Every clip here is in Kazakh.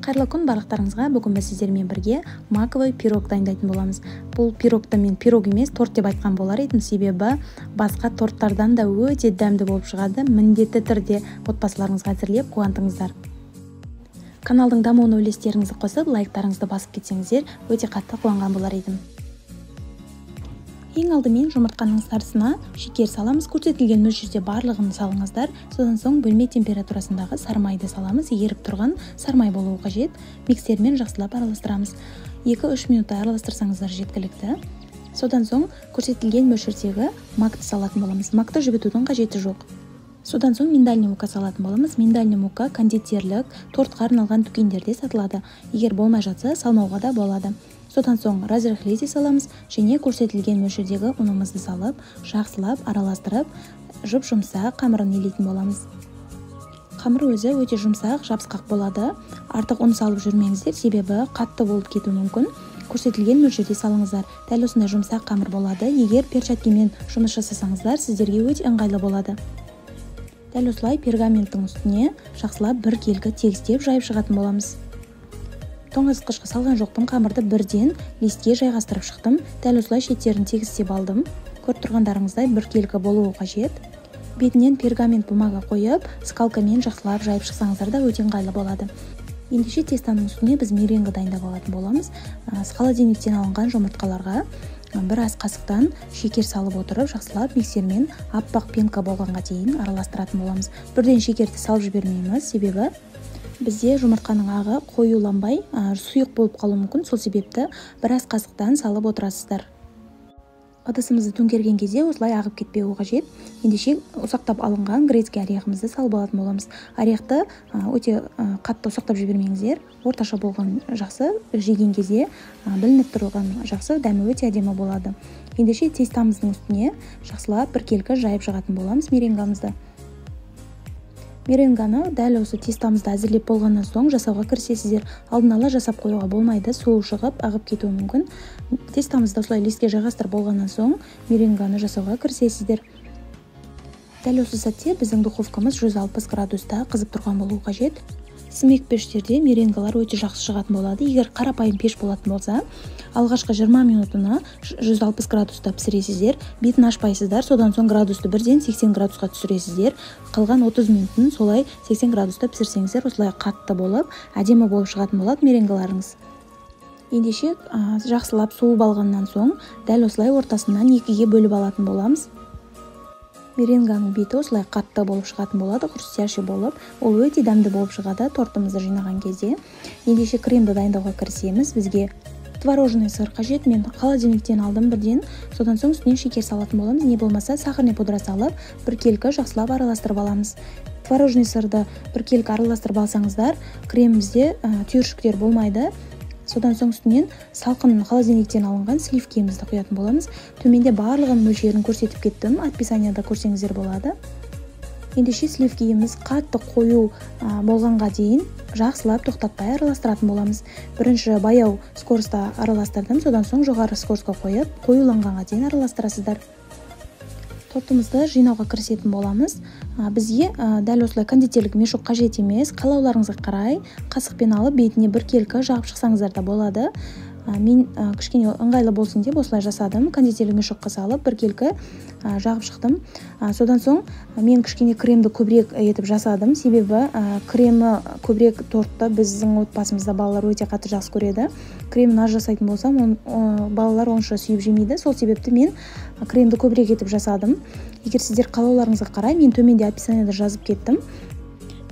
Қайырлы күн барлықтарыңызға. Бүгін біз сіздермен бірге маковый пирог дайындайтын боламыз. Бұл пирогты мен пирог емес, торт деп айтқан болар едім, себебі басқа торттардан да өте дәмді болып шығады. Міндетті түрде отбасыларыңызға әзірлеп қуантыңыздар. Каналдың дамуына үлестеріңізді қосып, лайктарыңызды басып кетсеңіздер, өте қатты қуанған болар едім. Ең алдымен жұмыртқаның сарысына шекер саламыз. Көрсетілген мөлшерде барлығын салыңыздар. Содан соң бөлме температурасындағы сармайды саламыз. Еріп тұрған сармай болуы қажет. Миксермен жақсылап араластырамыз. 2-3 минутта араластырсаңыздар жеткілікті. Содан соң көрсетілген мөлшердегі макты салатын боламыз. Макты жібітудің қажеті жоқ. Содан соң миндальный мука салатын боламыз. Миндальный мука кондитерлік, тортқа арналған дүкендерде сатылады. Егер болмай жатса, салмауға да болады. Содан соң разрыхлитель саламыз және көрсетілген мөлшердегі ұнымызды салып, жақсылап араластырып, жұп-жұмсақ қамырын елейтін боламыз. Қамыр өзі өте жұмсақ, жабысқақ болады. Артық ұн салып жүрмеңіздер, себебі қатты болып кетуі мүмкін. Көрсетілген мөлшерде салыңыздар. Дәл осындай жұмсақ қамыр болады. Егер перчаткамен жұмыс жасасаңыздар, сіздерге өте ыңғайлы болады. Дәл осылай пергаменттің үстіне жақсылап бір келкі тегістеп жайып шығатын боламыз. Тоңазытқышқа салған жоқпын, қамырды бірден листке жайғастырып шықтым. Дәл осылай шеттерін тегістеп алдым. Көріп тұрғандарыңыздай бір келкі болуы қажет. Бетінен пергамент бумага қойып, скалкамен жақсылап жайып шықсаңыздар да өте ыңғайлы болады. Ендеше тестаның үстіне біз меренге дайындап алатын боламыз. Холодильниктен алынған жұмыртқаларға бір ас қасықтан шекер салып отырып, жақсылап миксермен аппақ пенка болғанға дейін араластыратын боламыз. Бірден шекерді салып жібермейміз, себебі бізде жұмыртқаның ағы қоюланбай, сұйық болып қалуы мүмкін. Сол себепті бір ас қасықтан салып отырасыздар. Ыдысымызды төңкерген кезде осылай ағып кетпеуі қажет. Ендеше ұсақтап алынған грецкий орехымызды салып алатын боламыз. Орехты өте қатты ұсақтап жібермеңіздер. Орташа болған жақсы, жеген кезде білініп тұрған жақсы, дәмі өте әдемі болады. Ендеше тестамыздың үстіне жақсылап бір келкі жайып жағатын боламыз меренгамызды. Меренганы дәл осы тестамызды әзірлеп болғаннан соң жасауға кірісесіздер. Алдын ала жасап қоюға болмайды, суы шығып, ағып кетуі мүмкін. Тестамызды осылай листке жайғастырып болғаннан соң меренганы жасауға кірісесіздер. Дәл осы сәтте біздің духовкамыз 160 градуста қызып тұрған болуы қажет. Смек пештерде меренгалар өте жақсы шығатын болады. Егер қарапайым пеш болатын болса, алғашқы 20 минутына 160 градуста пісіресіздер, бетін ашпайсыздар, содан соң градусты бірден 80 градусқа түсіресіздер. Қалған 30 минутын солай 80 градуста пісірсеңіздер, осылай қатты болып, әдемі болып шығатын болады меренгаларыңыз. Ендеше жақсылап суып алғаннан соң, дәл осылай ортасынан екіге бөліп алатын боламыз. Меренганың беті осылай қатты болып шығатын болады, хрустящий болып, ол өте дәмді болып шығады тортымызды жинаған кезде. Ендеше кремді дайындауға кірісеміз. Бізге творожный сыр қажет. Мен холодильниктен алдым бірден, содан соң үстінен шекер салатын боламыз. Не болмаса сахарный пудра салып, бір келкі жақсылап араластырып аламыз. Творожный сырды бір келкі араластырып алсаңыздар, кремімізде түйіршіктер болмайды. Содан соң үстінен салқын холодильниктен алынған сливкемізді құятын боламыз. Төменде барлығын мөлшерін көрсетіп кеттім, описанияда көрсеңіздер болады. Ендеше сливкеміз қатты қою болғанға дейін жақсылап тоқтатпай араластыратын боламыз. Бірінші баяу скоростта араластырдым, содан соң жоғары скоростқа қойып, қоюланғанға дейін араластырасыздар. Тортымызды жинауға кірісетін боламыз. Бізге дәл осылай кондитерлік мешок қажет емес. Қалауларыңызға қарай қасықпен алып бетіне бір келкі жағып шықсаңыздар да болады. Мен кішкене ыңғайлы болсын деп осылай жасадым. Кондитерлік мешокқа салып бір келкі жағып шықтым. Содан соң мен кішкене кремді көбірек етіп жасадым, себебі кремі көбірек тортты біздің отбасымызда балалар өте қатты жақсы көреді. Кремін аз жасайтын болсам, балалар онша сүйіп жемейді. Сол себепті мен кремді көбірек етіп жасадым. Егер сіздер қалауларыңызға қарай, мен төменде описанияда жазып кеттім.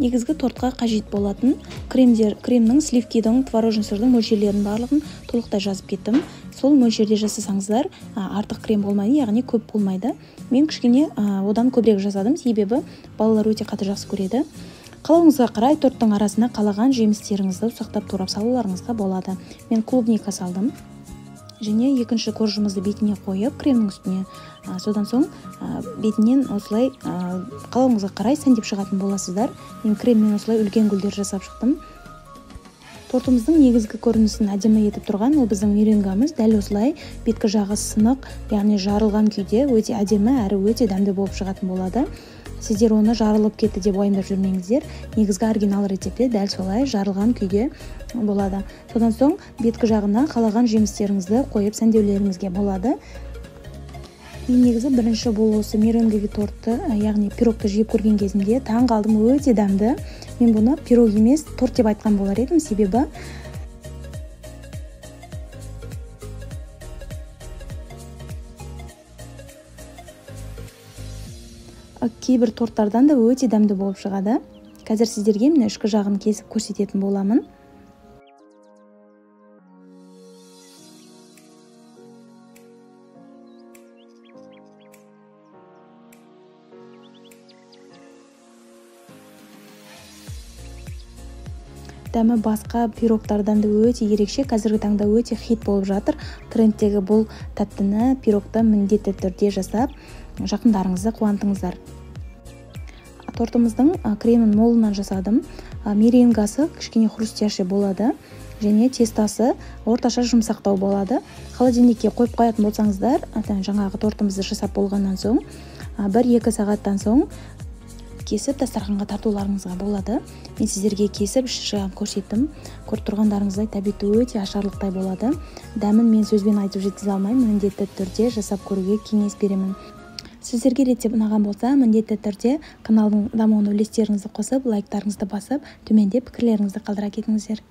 Негізгі тортқа қажет болатын кремнің, сливкидің, творожный сырдың мөлшерлерін барлығын толықтай жазып кеттім. Сол мөлшерде жасасаңыздар, артық крем болмайды, яғни көп болмайды. Мен кішкене одан көбірек жасадым, себебі балалар өте қатты жақсы көреді. Қалауыңызға қарай торттың арасына қалаған жемістеріңізді ұсақтап турап салуларыңызға болады. Мен клубника салдым. Және екінші коржымызды бетіне қойып, кремнің үстіне. Содан соң бетінен осылай қалауыңызға қарай сәндеп шығатын боласыздар. Мен креммен осылай үлкен гүлдер жасап шықтым. Тортымыздың негізгі көрінісін әдемі етіп тұрған ол біздің меренгамыз. Дәл осылай беткі жағы сынық, яғни жарылған күйде өте әдемі әрі өте дәмді болып шығатын болады. сіздер оны жарылып кетті деп уайымдап жүрмеңіздер. Негізгі оригинал рецепті дәл солай жарылған күйде болады. Содан соң беткі жағына қалаған жемістеріңізді қойып сәндеулеріңізге болады. Мен негізі бірінші бұл осы меренговый тортты, яғни пирогты жеп көрген кезімде таң қалдым, өте дәмді. Мен бұны пирог емес, торт деп айтқан болар едім, себебі кейбір торттардан да өте дәмді болып шығады. Қазір сіздерге мен ішкі жағын кесіп көрсететін боламын. Дәмі басқа пирогтардан да өте ерекше, қазіргі таңда өте хит болып жатыр. Трендтегі бұл тәттіні пирогты міндетті түрде жасап, жақындарыңызды қуантыңыздар. Тортымыздың кремін молынан жасадым. Меренгасы кішкене хрустящий болады, және тестасы орташа жұмсақтау болады. Холодильникке қойып қоятын болсаңыздар, жаңағы тортымызды жасап болғаннан соң 1-2 сағаттан соң кесіп дастарханға тартуларыңызға болады. Мен сіздерге кесіп шығып көрсеттім. Көріп тұрғандарыңыздай тәбеті өте ашарлықтай болады. Дәмін мен сөзбен айтып жеткізе алмаймын, міндетті түрде жасап көруге кеңес беремін. Сіздерге рецепт ұнаған болса, міндетті түрде каналдың дамуына үлестеріңізді қосып, лайктарыңызды басып, төменде пікірлеріңізді қалдыра кетіңіздер.